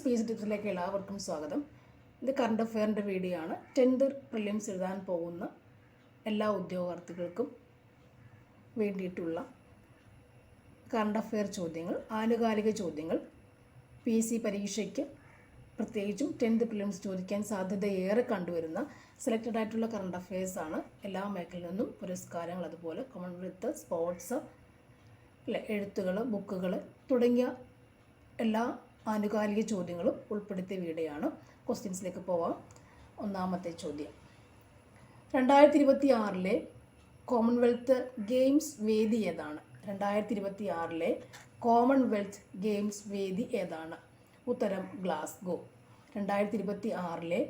Space ടിപ്സിലേക്ക് എല്ലാവർക്കും സ്വാഗതം. ഇത് കറണ്ട് അഫെയറിൻ്റെ വീഡിയോ ആണ്. 10th പ്രിലിംസ് എഴുതാൻ പോകുന്ന എല്ലാ ഉദ്യോഗാർത്ഥികൾക്കും വേണ്ടിയിട്ടുള്ള കറണ്ട് അഫെയർ ചോദ്യങ്ങൾ, ആനുകാലിക ചോദ്യങ്ങൾ, PC പരീക്ഷയ്ക്ക് പ്രത്യേകിച്ചും 10th പ്രിലിംസ് ചോദിക്കാൻ സാധ്യതയേറെ കണ്ടുവരുന്ന സെലക്റ്റഡ് ആയിട്ടുള്ള കറണ്ട് അഫെയർസാണ്. എല്ലാ മേഖലയിൽ നിന്നും പുരസ്കാരങ്ങൾ, അതുപോലെ കോമൺവെൽത്ത്, സ്പോർട്സ്, എഴുത്തുകൾ, ബുക്കുകൾ തുടങ്ങിയ എല്ലാ ആനുകാലിക ചോദ്യങ്ങളും ഉൾപ്പെടുത്തിയ വീഡിയോയാണ്. ക്വസ്റ്റ്യൻസിലേക്ക് പോവാം. ഒന്നാമത്തെ ചോദ്യം, 2026 കോമൺവെൽത്ത് ഗെയിംസ് വേദി ഏതാണ്? 2026 കോമൺവെൽത്ത് ഗെയിംസ് വേദി ഏതാണ്? ഉത്തരം ഗ്ലാസ്ഗോ. 2026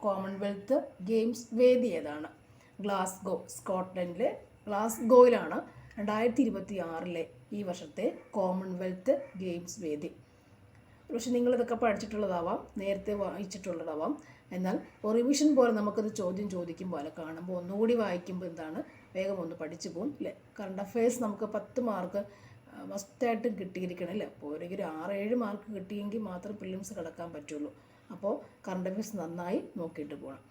കോമൺവെൽത്ത് ഗെയിംസ് വേദി ഏതാണ്? ഗ്ലാസ്ഗോ. സ്കോട്ട്ലൻഡിലെ ഗ്ലാസ്ഗോയിലാണ് 2026 ഈ വർഷത്തെ കോമൺവെൽത്ത് ഗെയിംസ് വേദി. പക്ഷെ നിങ്ങളിതൊക്കെ പഠിച്ചിട്ടുള്ളതാവാം, നേരത്തെ വായിച്ചിട്ടുള്ളതാവാം. എന്നാൽ റിവിഷൻ പോലെ നമുക്കത് ചോദ്യം ചോദിക്കുമ്പോൾ അല്ല, കാണുമ്പോൾ ഒന്നുകൂടി വായിക്കുമ്പോൾ എന്താണ്, വേഗം ഒന്ന് പഠിച്ചു പോകും അല്ലേ. കറണ്ട് അഫെയർസ് നമുക്ക് 10 മാർക്ക് മസ്റ്റായിട്ടും കിട്ടിയിരിക്കണം അല്ലേ. അപ്പോൾ ഒരു 6-7 മാർക്ക് കിട്ടിയെങ്കിൽ മാത്രം പ്രിലിംസ് കിടക്കാൻ പറ്റുള്ളൂ. അപ്പോൾ കറണ്ട് അഫെയർസ് നന്നായി നോക്കിയിട്ട് പോകണം.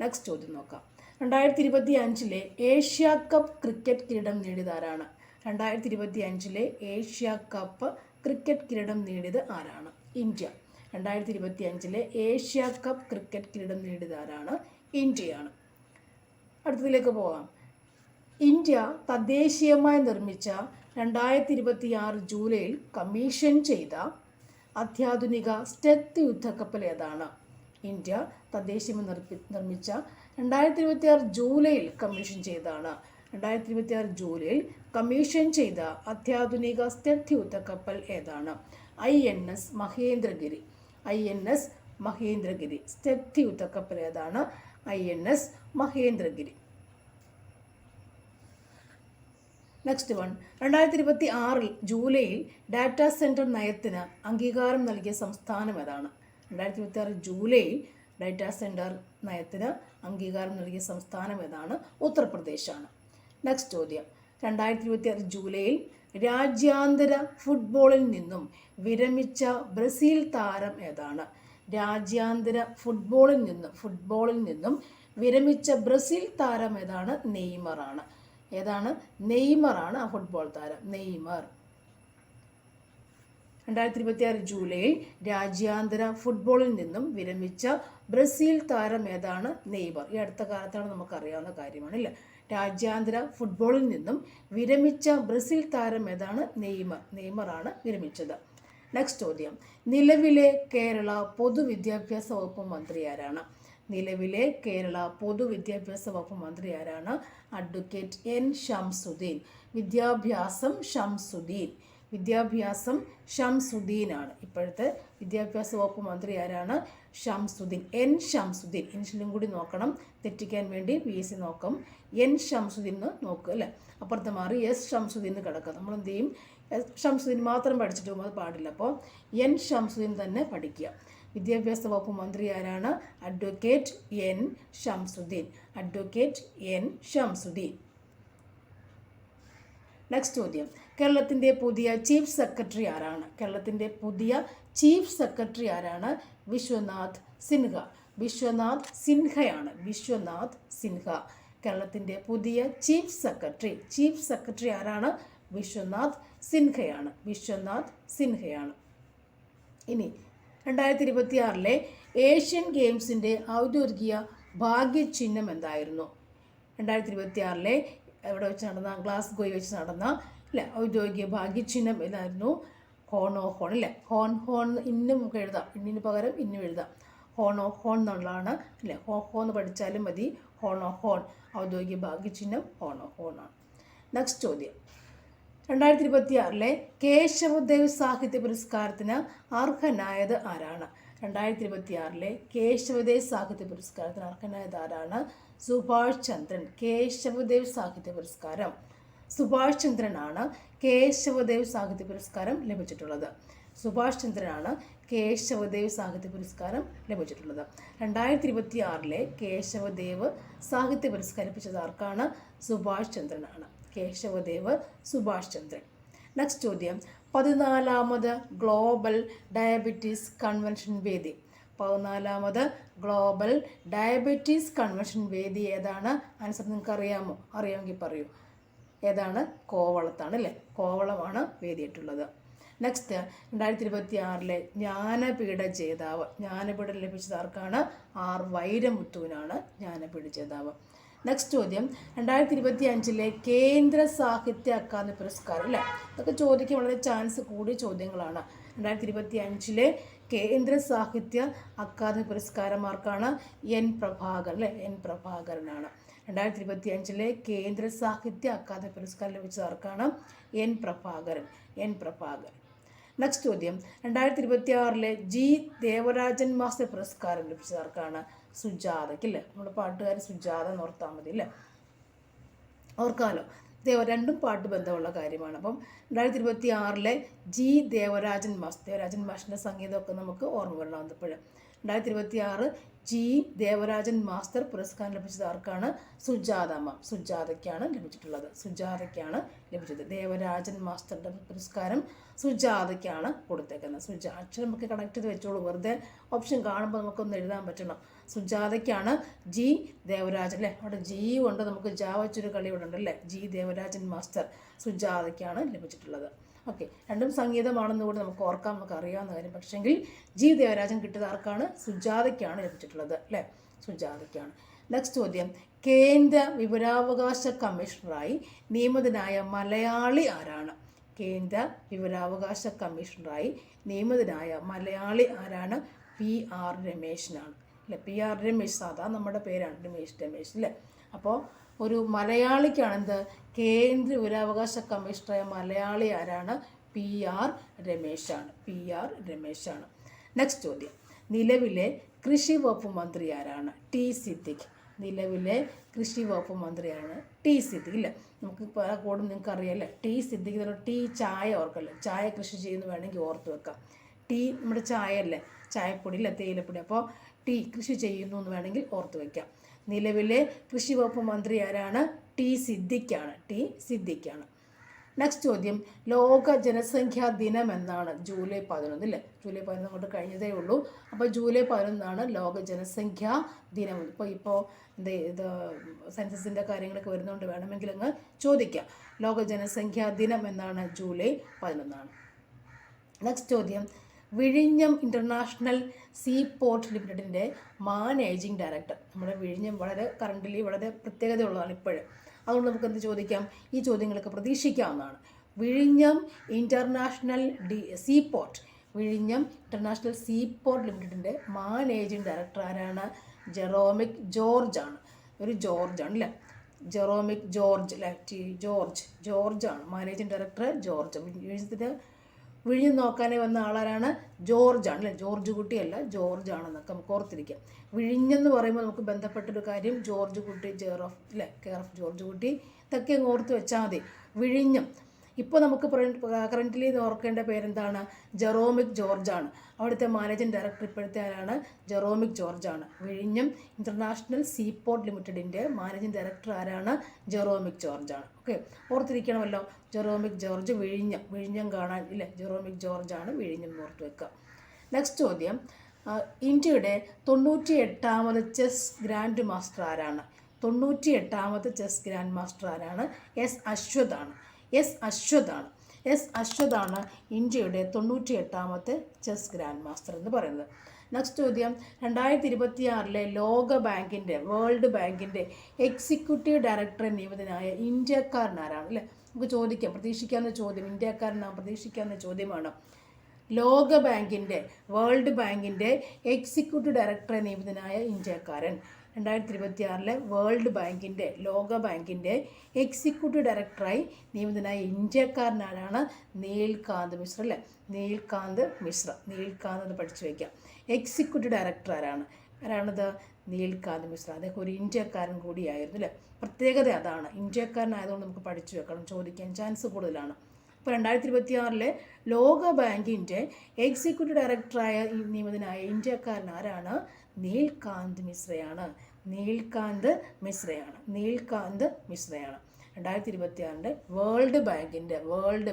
നെക്സ്റ്റ് ചോദ്യം നോക്കാം. 2025 ഏഷ്യ കപ്പ് ക്രിക്കറ്റ് കിരീടം നേടിയത് ആരാണ്? 2025 ഏഷ്യ കപ്പ് ക്രിക്കറ്റ് കിരീടം നേടിയത് ആരാണ്? ഇന്ത്യ. 2025 ഏഷ്യ കപ്പ് ക്രിക്കറ്റ് കിരീടം നേടിയത് ആരാണ്? ഇന്ത്യയാണ്. അടുത്തതിലേക്ക് പോകാം. ഇന്ത്യ തദ്ദേശീയമായി നിർമ്മിച്ച 2026 ജൂലൈയിൽ കമ്മീഷൻ ചെയ്ത അത്യാധുനിക സ്റ്റെൽത്ത് യുദ്ധക്കപ്പൽ ഏതാണ്? ഇന്ത്യ തദ്ദേശീയമായി നിർമ്മിച്ച 2026 ജൂലൈയിൽ കമ്മീഷൻ ചെയ്തതാണ്. 2026 ജൂലൈയിൽ കമ്മീഷൻ ചെയ്ത അത്യാധുനിക സ്റ്റെൽത്ത് യുദ്ധക്കപ്പൽ ഏതാണ്? INS Mahendragiri. INS Mahendragiri. Stealth യുദ്ധക്കപ്പൽ ഏതാണ്? INS മഹേന്ദ്രഗിരി. നെക്സ്റ്റ് വൺ, 2026 ജൂലൈയിൽ ഡാറ്റാ സെൻറ്റർ നയത്തിന് അംഗീകാരം നൽകിയ സംസ്ഥാനം ഏതാണ്? 2026 ജൂലൈയിൽ ഡാറ്റാ സെൻറ്റർ നയത്തിന് അംഗീകാരം നൽകിയ സംസ്ഥാനം ഏതാണ്? ഉത്തർപ്രദേശാണ്. നെക്സ്റ്റ് ചോദ്യം, 2026 ജൂലൈയിൽ രാജ്യാന്തര ഫുട്ബോളിൽ നിന്നും വിരമിച്ച ബ്രസീൽ താരം ഏതാണ്? രാജ്യാന്തര ഫുട്ബോളിൽ നിന്നും വിരമിച്ച ബ്രസീൽ താരം ഏതാണ്? നെയ്മറാണ്. ഏതാണ്? നെയ്മറാണ് ആ ഫുട്ബോൾ താരം, നെയ്മർ. 2026 ജൂലൈയിൽ രാജ്യാന്തര ഫുട്ബോളിൽ നിന്നും വിരമിച്ച ബ്രസീൽ താരം ഏതാണ്? നെയ്മർ. ഈ അടുത്ത കാലത്താണ് നമുക്കറിയാവുന്ന കാര്യമാണ് അല്ലേ. രാജ്യാന്തര ഫുട്ബോളിൽ നിന്നും വിരമിച്ച ബ്രസീൽ താരം ഏതാണ്? നെയ്മർ. നെയ്മറാണ് വിരമിച്ചത്. നെക്സ്റ്റ് ചോദ്യം, നിലവിലെ കേരള പൊതുവിദ്യാഭ്യാസ വകുപ്പ് മന്ത്രി ആരാണ്? നിലവിലെ കേരള പൊതുവിദ്യാഭ്യാസ വകുപ്പ് മന്ത്രി ആരാണ്? Advocate N Shamsuddin. വിദ്യാഭ്യാസം ഷംസുദ്ദീനാണ്. ഇപ്പോഴത്തെ വിദ്യാഭ്യാസ വകുപ്പ് മന്ത്രി ആരാണ്? ഷംസുദ്ദീൻ. N ഷംസുദ്ദീൻ. ഇനിഷ്യലും കൂടി നോക്കണം, തെറ്റിക്കാൻ വേണ്ടി PSC നോക്കും. N ഷംസുദ്ദീൻ എന്ന് നോക്കുക അല്ലേ. അപ്പുറത്തെ മാറി S ഷംസുദ്ദീൻ കിടക്കുക. നമ്മൾ എന്ത് ചെയ്യും? ഷംസുദ്ദീൻ മാത്രം പഠിച്ചിട്ട് പോകുമ്പോൾ അത് പാടില്ല. അപ്പോൾ N ഷംസുദ്ദീൻ തന്നെ പഠിക്കുക. വിദ്യാഭ്യാസ വകുപ്പ് മന്ത്രി ആരാണ്? Advocate N Shamsuddin. Advocate N Shamsuddin. Next ചോദ്യം, കേരളത്തിൻ്റെ പുതിയ ചീഫ് സെക്രട്ടറി ആരാണ്? കേരളത്തിൻ്റെ പുതിയ ചീഫ് സെക്രട്ടറി ആരാണ്? വിശ്വനാഥ് സിൻഹ. വിശ്വനാഥ് സിൻഹ. കേരളത്തിൻ്റെ പുതിയ ചീഫ് സെക്രട്ടറി ആരാണ്? വിശ്വനാഥ് സിൻഹയാണ്. ഇനി 2026 ഏഷ്യൻ ഗെയിംസിൻ്റെ ഔദ്യോഗിക ഭാഗ്യചിഹ്നം എന്തായിരുന്നു? 2026 എവിടെ വെച്ച് നടന്ന? ഗ്ലാസ്ഗോയിൽ വെച്ച് നടന്ന ഔദ്യോഗിക ഭാഗ്യചിഹ്നം ഏതായിരുന്നു? ഹോൺ അല്ലേ. ഹോൺ ഇന്നും നമുക്ക് എഴുതാം, ഇന്നിന് പകരം ഇന്നും എഴുതാം. ഹോൺ എന്നുള്ളതാണ് അല്ലേ. ഹോ എന്ന് പഠിച്ചാലും മതി. ഹോൺ ഔദ്യോഗിക ഭാഗ്യചിഹ്നം ഹോണാണ്. നെക്സ്റ്റ് ചോദ്യം, 2026 കേശവദേവ് സാഹിത്യ പുരസ്കാരത്തിന് അർഹനായത് ആരാണ്? 2026 കേശവദേവ് സാഹിത്യ പുരസ്കാരത്തിന് അർഹനായത് ആരാണ്? സുഭാഷ് ചന്ദ്രൻ. കേശവദേവ് സാഹിത്യ പുരസ്കാരം സുഭാഷ് ചന്ദ്രനാണ് കേശവദേവ് സാഹിത്യ പുരസ്കാരം ലഭിച്ചിട്ടുള്ളത്. സുഭാഷ് ചന്ദ്രനാണ് കേശവദേവ് സാഹിത്യ പുരസ്കാരം ലഭിച്ചിട്ടുള്ളത്. 2026 കേശവദേവ് സാഹിത്യ പുരസ്കാരം ലഭിച്ചത് ആർക്കാണ്? സുഭാഷ് ചന്ദ്രനാണ്. കേശവദേവ് സുഭാഷ് ചന്ദ്രൻ. നെക്സ്റ്റ് ചോദ്യം, 14ാമത് ഗ്ലോബൽ ഡയബറ്റീസ് കൺവെൻഷൻ വേദി. 14ാമത് ഗ്ലോബൽ ഡയബറ്റീസ് കൺവെൻഷൻ വേദി ഏതാണ്? ആൻസർ നിങ്ങൾക്ക് അറിയാമോ? അറിയാമെങ്കിൽ പറയൂ. ഏതാണ്? കോവളത്താണ് അല്ലേ? കോവളമാണ് വേദിയിട്ടുള്ളത്. നെക്സ്റ്റ് 2026 ജ്ഞാനപീഠ ജേതാവ്. ജ്ഞാനപീഠം ലഭിച്ചത് ആർക്കാണ്? ആർ വൈരമുത്തുവിനാണ് ജ്ഞാനപീഠ ജേതാവ്. നെക്സ്റ്റ് ചോദ്യം 2025 കേന്ദ്ര സാഹിത്യ അക്കാദമി പുരസ്കാരം അല്ലേ? ഇതൊക്കെ ചോദിക്കാൻ വളരെ ചാൻസ് കൂടിയ ചോദ്യങ്ങളാണ്. 2025 കേന്ദ്ര സാഹിത്യ അക്കാദമി പുരസ്കാരം ആർക്കാണ്? എൻ പ്രഭാകരൻ അല്ലേ? എൻ പ്രഭാകരനാണ്. 2025 കേന്ദ്ര സാഹിത്യ അക്കാദമി പുരസ്കാരം ലഭിച്ചത് ആർക്കാണ്? N Prabhakaran. N Prabhakaran. Next ചോദ്യം 2026 ജി ദേവരാജൻ മാസ്റ്റർ പുരസ്കാരം ലഭിച്ചത് ആർക്കാണ്? സുജാതയ്ക്ക് അല്ലേ? നമ്മുടെ പാട്ടുകാരൻ സുജാത എന്ന് ഓർത്താൽ മതി അല്ലേ? ഓർക്കാമല്ലോ. രണ്ടും പാട്ട് ബന്ധമുള്ള കാര്യമാണ്. അപ്പം 2026 ജി ദേവരാജൻ മാസ്റ്ററിൻ്റെ സംഗീതമൊക്കെ നമുക്ക് ഓർമ്മ വരണം. വന്നപ്പോഴും 2026 ജി ദേവരാജൻ മാസ്റ്റർ പുരസ്കാരം ലഭിച്ചത് ആർക്കാണ്? സുജാതയ്ക്കാണ് ലഭിച്ചിട്ടുള്ളത്. സുജാതയ്ക്കാണ് ലഭിച്ചത്. ദേവരാജൻ മാസ്റ്ററുടെ പുരസ്കാരം സുജാതയ്ക്കാണ് കൊടുത്തേക്കുന്നത്. അക്ഷരം നമുക്ക് കണക്ട് ചെയ്ത് വെച്ചോളൂ. വെറുതെ ഓപ്ഷൻ കാണുമ്പോൾ നമുക്കൊന്ന് എഴുതാൻ പറ്റണം. സുജാതയ്ക്കാണ് ജി ദേവരാജൻ അല്ലേ? അവിടെ ജി കൊണ്ട് നമുക്ക് ജാ വച്ചൊരു കളി ഇവിടെ ഉണ്ടല്ലേ? ജി ദേവരാജൻ മാസ്റ്റർ സുജാതയ്ക്കാണ് ലഭിച്ചിട്ടുള്ളത്. ഓക്കെ, രണ്ടും സംഗീതമാണെന്ന് കൂടി നമുക്ക് ഓർക്കാം, നമുക്ക് അറിയാവുന്ന കാര്യം. പക്ഷെങ്കിൽ ജി ദേവരാജൻ കിട്ടിയത് ആർക്കാണ്? സുജാതയ്ക്കാണ് ലഭിച്ചിട്ടുള്ളത് അല്ലേ? സുജാതയ്ക്കാണ്. നെക്സ്റ്റ് ചോദ്യം കേന്ദ്ര വിവരാവകാശ കമ്മീഷണറായി നിയമിതനായ മലയാളി ആരാണ്? കേന്ദ്ര വിവരാവകാശ കമ്മീഷണറായി നിയമിതനായ മലയാളി ആരാണ്? പി ആർ രമേശനാണ് അല്ലേ? പി ആർ രമേശ് സാധാരണ നമ്മുടെ പേരാണ് രമേശ് അല്ലേ? അപ്പോൾ ഒരു മലയാളിക്കാണ് എന്ത്? കേന്ദ്ര വിവരാവകാശ കമ്മീഷണറായ മലയാളി ആരാണ്? പി ആർ രമേശാണ്. പി ആർ രമേശാണ്. നെക്സ്റ്റ് ചോദ്യം നിലവിലെ കൃഷി വകുപ്പ് മന്ത്രി ആരാണ്? ടി സിദ്ദിഖ്. നിലവിലെ കൃഷി വകുപ്പ് മന്ത്രിയാണ് ടി സിദ്ദിഖ് ഇല്ല? നമുക്ക് കൂടും നിങ്ങൾക്ക് അറിയാമല്ലേ? ടി സിദ്ദിഖ് എന്ന് പറഞ്ഞാൽ ടീ ചായ ഓർക്കല്ലേ? ചായ കൃഷി ചെയ്യുന്നു വേണമെങ്കിൽ ഓർത്ത് വെക്കാം. ടീ നമ്മുടെ ചായ അല്ലേ? ചായപ്പൊടി അല്ലേ? തേയിലപ്പൊടി. അപ്പോൾ ടീ കൃഷി ചെയ്യുന്നു എന്ന് വേണമെങ്കിൽ ഓർത്ത് വയ്ക്കാം. നിലവിലെ കൃഷി വകുപ്പ് മന്ത്രി ആരാണ്? ടി സിദ്ദിഖാണ്. ടി സിദ്ദിഖാണ്. നെക്സ്റ്റ് ചോദ്യം ലോക ജനസംഖ്യാ ദിനം എന്നാണ്? ജൂലൈ 11 അല്ലേ? ജൂലൈ 11 കൊണ്ട് കഴിഞ്ഞതേ ഉള്ളൂ. അപ്പോൾ ജൂലൈ 11 ലോക ജനസംഖ്യാ ദിനം. ഇപ്പോൾ ഇത് സെൻസസിൻ്റെ കാര്യങ്ങളൊക്കെ വരുന്നതുകൊണ്ട് വേണമെങ്കിൽ അങ്ങ് ചോദിക്കാം. ലോക ജനസംഖ്യാ ദിനം എന്നാണ്? ജൂലൈ 11. നെക്സ്റ്റ് ചോദ്യം വിഴിഞ്ഞം ഇൻ്റർനാഷണൽ സീ പോർട്ട് ലിമിറ്റഡിൻ്റെ മാനേജിംഗ് ഡയറക്ടർ. നമ്മുടെ വിഴിഞ്ഞം കറൻ്റിലി വളരെ പ്രത്യേകതയുള്ളതാണ് ഇപ്പോഴും. അതുകൊണ്ട് നമുക്ക് എന്ത് ചോദിക്കാം? ഈ ചോദ്യങ്ങളൊക്കെ പ്രതീക്ഷിക്കാവുന്നതാണ്. വിഴിഞ്ഞം ഇൻ്റർനാഷണൽ വിഴിഞ്ഞം ഇൻ്റർനാഷണൽ സീ പോർട്ട് ലിമിറ്റഡിൻ്റെ മാനേജിംഗ് ഡയറക്ടർ ആരാണ്? ജെറോമിക് ജോർജ് ആണ്. ഒരു ജോർജാണ് അല്ലേ? ജെറോമിക് ജോർജ് അല്ലേ? ജോർജാണ് മാനേജിംഗ് ഡയറക്ടർ. വിഴിഞ്ഞം നോക്കാനേ വന്ന ആളാരാണ്? ജോർജാണ് അല്ലേ? ജോർജ് കുട്ടിയല്ല, ജോർജാണെന്നൊക്കെ നമുക്ക് ഓർത്തിരിക്കാം. വിഴിഞ്ഞെന്ന് പറയുമ്പോൾ നമുക്ക് ബന്ധപ്പെട്ടൊരു കാര്യം ജോർജ് കുട്ടി, കെയർ ഓഫ് ജോർജ് കുട്ടി, ഇതൊക്കെ അങ്ങ് ഓർത്ത് വെച്ചാൽ മതി. വിഴിഞ്ഞം ഇപ്പോൾ നമുക്ക് കറൻ്റിലി ഓർക്കേണ്ട പേരെന്താണ്? ജെറോമിക് ജോർജാണ്. അവിടുത്തെ മാനേജിംഗ് ഡയറക്ടർ ഇപ്പോഴത്തെ ആരാണ്? ജെറോമിക് ജോർജാണ്. വിഴിഞ്ഞം ഇൻ്റർനാഷണൽ സീ പോർട്ട് ലിമിറ്റഡിൻ്റെ മാനേജിംഗ് ഡയറക്ടർ ആരാണ്? ജെറോമിക് ജോർജാണ്. ഓക്കെ, ഓർത്തിരിക്കണമല്ലോ. ജെറോമിക് ജോർജ് വിഴിഞ്ഞം കാണാൻ ഇല്ലേ? ജെറോമിക് ജോർജാണ് വിഴിഞ്ഞം ഓർത്ത് വെക്കുക. നെക്സ്റ്റ് ചോദ്യം ഇന്ത്യയുടെ 98ാമത് ചെസ് ഗ്രാൻഡ് മാസ്റ്റർ ആരാണ്? 98ാമത് ചെസ് ഗ്രാൻഡ് മാസ്റ്റർ ആരാണ്? എസ് അശ്വതാണ് ഇന്ത്യയുടെ 98ാമത്തെ ചെസ് ഗ്രാൻഡ് മാസ്റ്റർ എന്ന് പറയുന്നത്. നെക്സ്റ്റ് ചോദ്യം 2026 വേൾഡ് ബാങ്കിൻ്റെ എക്സിക്യൂട്ടീവ് ഡയറക്ടറെ നിയമിതനായ ഇന്ത്യക്കാരനാരാണ് അല്ലേ? നമുക്ക് ചോദിക്കാം, പ്രതീക്ഷിക്കാവുന്ന ചോദ്യം. പ്രതീക്ഷിക്കാവുന്ന ചോദ്യമാണ്. വേൾഡ് ബാങ്കിൻ്റെ എക്സിക്യൂട്ടീവ് ഡയറക്ടറെ നിയമിതനായ ഇന്ത്യക്കാരൻ. 2026 ലോക ബാങ്കിൻ്റെ എക്സിക്യൂട്ടീവ് ഡയറക്ടറായി നിയമിതനായ ഇന്ത്യക്കാരനാണ്? നീൽകാന്ത് മിശ്ര അല്ലേ? നീൽകാന്ത് എന്ന് പഠിച്ചു വയ്ക്കാം. എക്സിക്യൂട്ടീവ് ഡയറക്ടർ ആരാണത്? നീൽകാന്ത് മിശ്ര. അദ്ദേഹം ഒരു ഇന്ത്യക്കാരൻ കൂടിയായിരുന്നു അല്ലേ? പ്രത്യേകത അതാണ്. ഇന്ത്യക്കാരനായതുകൊണ്ട് നമുക്ക് പഠിച്ചു വെക്കണം, ചോദിക്കാൻ ചാൻസ് കൂടുതലാണ്. അപ്പോൾ 2026 ലോക ബാങ്കിൻ്റെ എക്സിക്യൂട്ടീവ് ഡയറക്ടറായ നിയമിതനായ ഇന്ത്യക്കാരൻ ആരാണ്? നീൽകാന്ത് മിശ്രയാണ്. 2026 2026 വേൾഡ്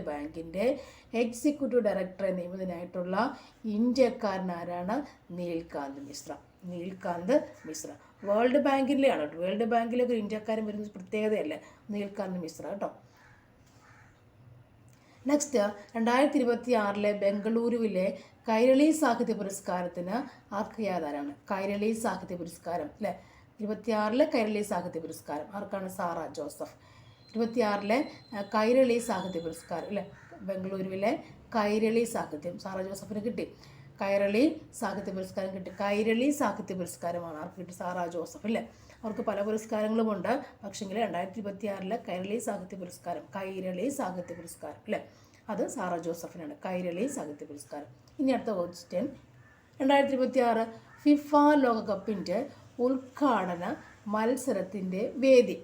ബാങ്കിൻ്റെ എക്സിക്യൂട്ടീവ് ഡയറക്ടറെ നിയമിതനായിട്ടുള്ള ഇന്ത്യക്കാരനാരാണ്? നീൽകാന്ത് മിശ്ര. വേൾഡ് ബാങ്കിലെയാണ് കേട്ടോ. വേൾഡ് ബാങ്കിലൊക്കെ ഇന്ത്യക്കാരൻ വരുന്ന പ്രത്യേകതയല്ലേ നീൽകാന്ത് മിശ്ര കേട്ടോ. നെക്സ്റ്റ് 2026 ബംഗളൂരുവിലെ കൈരളി സാഹിത്യ പുരസ്കാരത്തിന് അർഹയാതാരാണ്? കൈരളി സാഹിത്യ പുരസ്കാരം അല്ലേ, 26 കൈരളി സാഹിത്യ പുരസ്കാരം ആർക്കാണ്? Sara Joseph. 26 കൈരളി സാഹിത്യ പുരസ്കാരം അല്ലേ, ബംഗളൂരുവിലെ കൈരളി സാഹിത്യം സാറ ജോസഫിന് കിട്ടി. കൈരളി സാഹിത്യ പുരസ്കാരം കിട്ടി. കൈരളി സാഹിത്യ പുരസ്കാരമാണ് ആർക്ക് കിട്ടി? സാറ ജോസഫ് അല്ലേ. അവർക്ക് പല പുരസ്കാരങ്ങളുമുണ്ട്, പക്ഷെങ്കിൽ 2026 കൈരളി സാഹിത്യ പുരസ്കാരം അല്ലേ, അത് സാറ ജോസഫിനാണ് കൈരളി സാഹിത്യ പുരസ്കാരം. ഇനി അടുത്ത ക്വസ്റ്റ്യൻ, 2026 ഫിഫ ലോകകപ്പിൻ്റെ ഉദ്ഘാടന മത്സരത്തിൻ്റെ വേദി.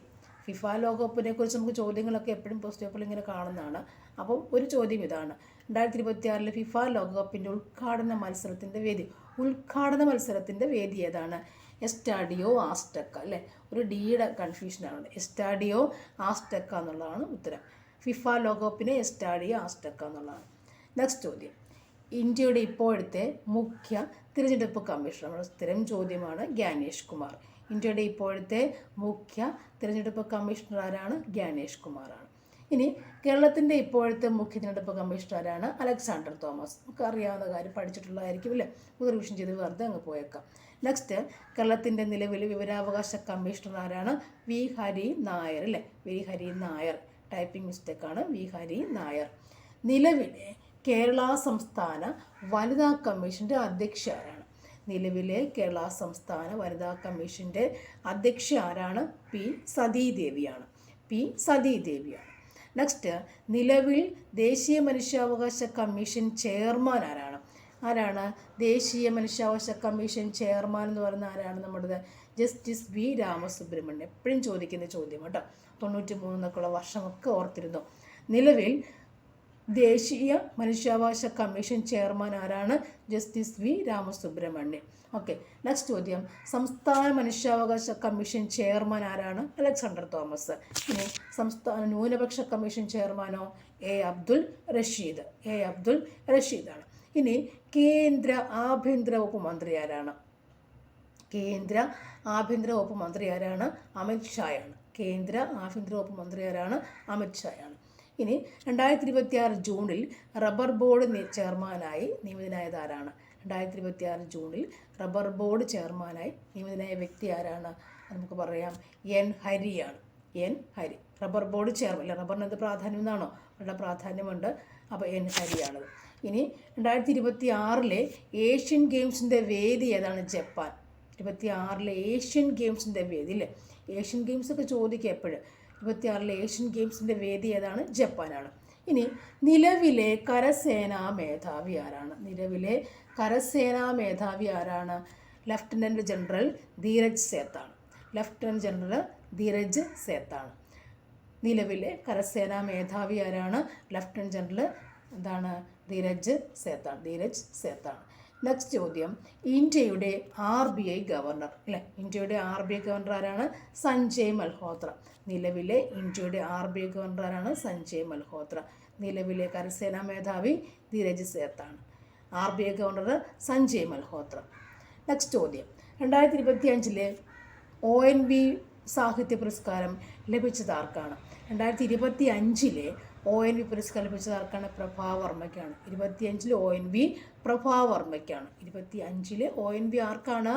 ഫിഫ ലോകകപ്പിനെ കുറിച്ച് നമുക്ക് ചോദ്യങ്ങളൊക്കെ എപ്പോഴും പോസ്റ്റ് പേപ്പറിൽ ഇങ്ങനെ കാണുന്നതാണ്. അപ്പം ഒരു ചോദ്യം ഇതാണ്, 2026 ഫിഫ ലോകകപ്പിൻ്റെ ഉദ്ഘാടന മത്സരത്തിൻ്റെ വേദി ഏതാണ്? എസ്റ്റാഡിയോ ആസ്റ്റക്ക അല്ലേ, ഒരു ഡിയുടെ കൺഫ്യൂഷനാണ്. എസ്റ്റാഡിയോ ആസ്റ്റക്ക എന്നുള്ളതാണ് ഉത്തരം. ഫിഫ ലോകകപ്പിന് എസ്റ്റാഡിയോ ആസ്റ്റക്ക എന്നുള്ളതാണ്. നെക്സ്റ്റ് ചോദ്യം, ഇന്ത്യയുടെ ഇപ്പോഴത്തെ മുഖ്യ തിരഞ്ഞെടുപ്പ് കമ്മീഷണർ, നമ്മുടെ സ്ഥിരം ചോദ്യമാണ്, ജ്ഞാനേഷ് കുമാർ. ഇന്ത്യയുടെ ഇപ്പോഴത്തെ മുഖ്യ തിരഞ്ഞെടുപ്പ് കമ്മീഷണർ ആരാണ്? ജ്ഞാനേഷ് കുമാറാണ്. ഇനി കേരളത്തിൻ്റെ ഇപ്പോഴത്തെ മുഖ്യ തിരഞ്ഞെടുപ്പ് കമ്മീഷണർ ആരാണ്? അലക്സാണ്ടർ തോമസ്. നമുക്ക് അറിയാവുന്ന കാര്യം, പഠിച്ചിട്ടുള്ളതായിരിക്കും അല്ലേ, നമുക്ക് റിവിഷൻ ചെയ്ത് വെറുതെ അങ്ങ് പോയേക്കാം. നെക്സ്റ്റ്, കേരളത്തിൻ്റെ നിലവിലെ വിവരാവകാശ കമ്മീഷണർ ആരാണ്? വി ഹരി നായർ അല്ലേ, വി ഹരി നായർ. ടൈപ്പിംഗ് മിസ്റ്റേക്കാണ്, വി ഹരി നായർ. നിലവിലെ കേരള സംസ്ഥാന വനിതാ കമ്മീഷൻ്റെ അധ്യക്ഷ ആരാണ്? നിലവിലെ കേരള സംസ്ഥാന വനിതാ കമ്മീഷൻ്റെ അധ്യക്ഷ ആരാണ്? പി സതീദേവിയാണ്. നെക്സ്റ്റ്, നിലവിൽ ദേശീയ മനുഷ്യാവകാശ കമ്മീഷൻ ചെയർമാൻ ആരാണ്? ദേശീയ മനുഷ്യാവകാശ കമ്മീഷൻ ചെയർമാൻ എന്ന് പറയുന്ന ആരാണ്? നമ്മുടെ ജസ്റ്റിസ് വി രാമസുബ്രഹ്മണ്യൻ. എപ്പോഴും ചോദിക്കുന്ന ചോദ്യം കേട്ടോ, 93 എന്നൊക്കെയുള്ള വർഷമൊക്കെ ഓർത്തിരുന്നു. നിലവിൽ ദേശീയ മനുഷ്യാവകാശ കമ്മീഷൻ ചെയർമാൻ ആരാണ്? Justice V Ramasubramanian. Okay, next ചോദ്യം, സംസ്ഥാന മനുഷ്യാവകാശ കമ്മീഷൻ ചെയർമാൻ ആരാണ്? അലക്സാണ്ടർ തോമസ്. ഇനി സംസ്ഥാന ന്യൂനപക്ഷ കമ്മീഷൻ ചെയർമാനോ? എ അബ്ദുൽ റഷീദാണ്. ഇനി കേന്ദ്ര ആഭ്യന്തര വകുപ്പ് മന്ത്രി ആരാണ്? അമിത് ഷായാണ്. ഇനി 2026 ജൂണിൽ റബ്ബർ ബോർഡ് ചെയർമാനായി നിയമിതനായത് ആരാണ്? 2026 ജൂണിൽ റബ്ബർ ബോർഡ് ചെയർമാനായി നിയമിതനായ വ്യക്തി ആരാണ്? നമുക്ക് പറയാം, എൻ ഹരിയാണ്. റബ്ബർ ബോർഡ് ചെയർമാൻ അല്ല, റബ്ബറിന് എന്ത് പ്രാധാന്യം എന്നാണോ? വളരെ പ്രാധാന്യമുണ്ട്. അപ്പോൾ എൻ ഹരിയാണത്. ഇനി 2026 ഏഷ്യൻ ഗെയിംസിൻ്റെ വേദി ഏതാണ്? ജപ്പാൻ. 2026 ഏഷ്യൻ ഗെയിംസിൻ്റെ വേദി അല്ലേ, ഏഷ്യൻ ഗെയിംസൊക്കെ ചോദിക്കുക എപ്പോഴും. 2026 ഏഷ്യൻ ഗെയിംസിൻ്റെ വേദി ഏതാണ്? ജപ്പാനാണ്. ഇനി നിലവിലെ കരസേനാ മേധാവി ആരാണ്? ലഫ്റ്റനൻറ്റ് ജനറൽ ധീരജ് സേത്താണ്. നിലവിലെ കരസേനാ മേധാവി ആരാണ്? ലഫ്റ്റനൻറ്റ് ജനറൽ ധീരജ് സേത്താണ്. നെക്സ്റ്റ് ചോദ്യം, ഇന്ത്യയുടെ RBI ഗവർണർ അല്ലേ, ഇന്ത്യയുടെ RBI ഗവർണർ ആരാണ്? സഞ്ജയ് മൽഹോത്ര. നിലവിലെ ഇന്ത്യയുടെ RBI ഗവർണർ ആരാണ്? സഞ്ജയ് മൽഹോത്ര. നിലവിലെ കരസേനാ മേധാവി ധീരജ് സേത്താണ്. RBI governor Sanjay Malhotra. Next ചോദ്യം, 2025 ONV സാഹിത്യ പുരസ്കാരം ലഭിച്ചത് ആർക്കാണ്? 2025 ONV പുരസ്കാരം ലഭിച്ചത് ആർക്കാണ്? പ്രഭാവർമ്മയ്ക്കാണ്. 2025 ONV പ്രഭാവർമ്മയ്ക്കാണ്. 2025 ONV ആർക്കാണ്?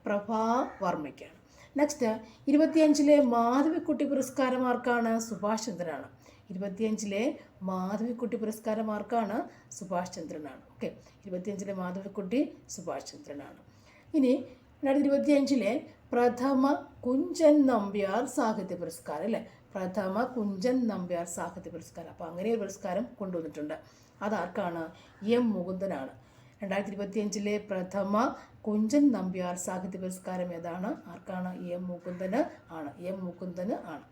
പ്രഭാവർമ്മയ്ക്കാണ്. നെക്സ്റ്റ്, 2025 മാധവിക്കുട്ടി പുരസ്കാരം ആർക്കാണ്? സുഭാഷ് ചന്ദ്രനാണ്. 2025 മാധവിക്കുട്ടി പുരസ്കാരം ആർക്കാണ്? സുഭാഷ് ചന്ദ്രനാണ്. ഓക്കെ, 2025 മാധവിക്കുട്ടി സുഭാഷ് ചന്ദ്രനാണ്. ഇനി 2025 പ്രഥമ കുഞ്ചൻ നമ്പ്യാർ സാഹിത്യ പുരസ്കാരം അല്ലേ, പ്രഥമ കുഞ്ചൻ നമ്പ്യാർ സാഹിത്യ പുരസ്കാരം. അപ്പോൾ അങ്ങനെ ഒരു പുരസ്കാരം കൊണ്ടുവന്നിട്ടുണ്ട്. അതാർക്കാണ്? എം മുകുന്ദനാണ്. 2025 പ്രഥമ കുഞ്ചൻ നമ്പ്യാർ സാഹിത്യ പുരസ്കാരം ഏതാണ്? ആർക്കാണ്? എം മുകുന്ദന് ആണ്.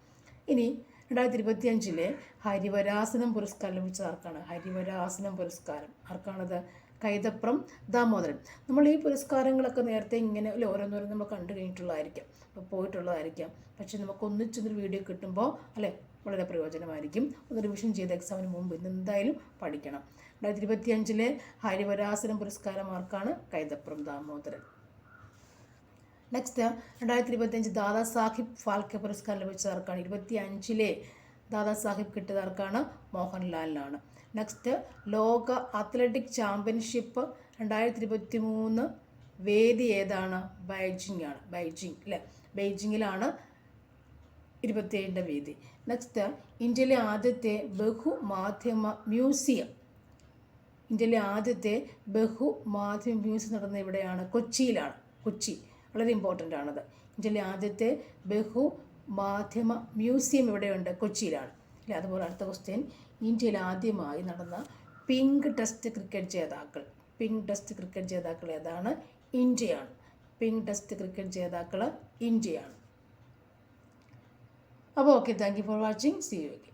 ഇനി 2025 ഹരിവരാസനം പുരസ്കാരം ലഭിച്ചത് ആർക്കാണ്? ഹരിവരാസനം പുരസ്കാരം ആർക്കാണത്? കൈതപ്രം ദാമോദരൻ. നമ്മൾ ഈ പുരസ്കാരങ്ങളൊക്കെ നേരത്തെ ഇങ്ങനെ ഓരോന്നോരോന്ന് നമ്മൾ കണ്ടു കഴിഞ്ഞിട്ടുള്ളതായിരിക്കാം, പോയിട്ടുള്ളതായിരിക്കാം. പക്ഷെ നമുക്ക് ഒന്നിച്ചൊരു വീഡിയോ കിട്ടുമ്പോൾ അല്ലേ വളരെ പ്രയോജനമായിരിക്കും. ഒന്ന് റിവിഷൻ ചെയ്ത് എക്സാമിന് മുമ്പ് ഇന്ന് എന്തായാലും പഠിക്കണം. 2025 ഹരിവരാസനം പുരസ്കാരം ആർക്കാണ്? കൈതപ്രം ദാമോദരൻ. നെക്സ്റ്റ് 2025 ദാദാ സാഹിബ് ഫാൽക്കെ പുരസ്കാരം ലഭിച്ചത് ആർക്കാണ്? 2025 ദാദാ സാഹിബ് കിട്ടിയത് ആർക്കാണ്? മോഹൻലാലിനാണ്. നെക്സ്റ്റ് ലോക അത്ലറ്റിക് ചാമ്പ്യൻഷിപ്പ് 2023 വേദി ഏതാണ്? ബൈജിങ് ആണ്. ബെയ്ജിങ്ങിലാണ് 27ന്റെ വേദി. നെക്സ്റ്റ് ഇന്ത്യയിലെ ആദ്യത്തെ ബഹുമാധ്യമ മ്യൂസിയം. നടന്നത് എവിടെയാണ്? കൊച്ചിയിലാണ്. കൊച്ചി വളരെ ഇമ്പോർട്ടൻ്റ് ആണത്. ഇന്ത്യയിലെ ആദ്യത്തെ ബഹുമാധ്യമ മ്യൂസിയം എവിടെയുണ്ട്? കൊച്ചിയിലാണ്. അല്ലേ? അതുപോലെ അടുത്ത ക്വസ്റ്റ്യൻ, ഇന്ത്യയിൽ ആദ്യമായി നടന്ന പിങ്ക് ടെസ്റ്റ് ക്രിക്കറ്റ് ജേതാക്കൾ ഏതാണ്? ഇന്ത്യയാണ്. പിങ്ക് ടെസ്റ്റ് ക്രിക്കറ്റ് ജേതാക്കൾ ഇന്ത്യയാണ്. അപ്പോൾ okay, thank you for watching. See you again.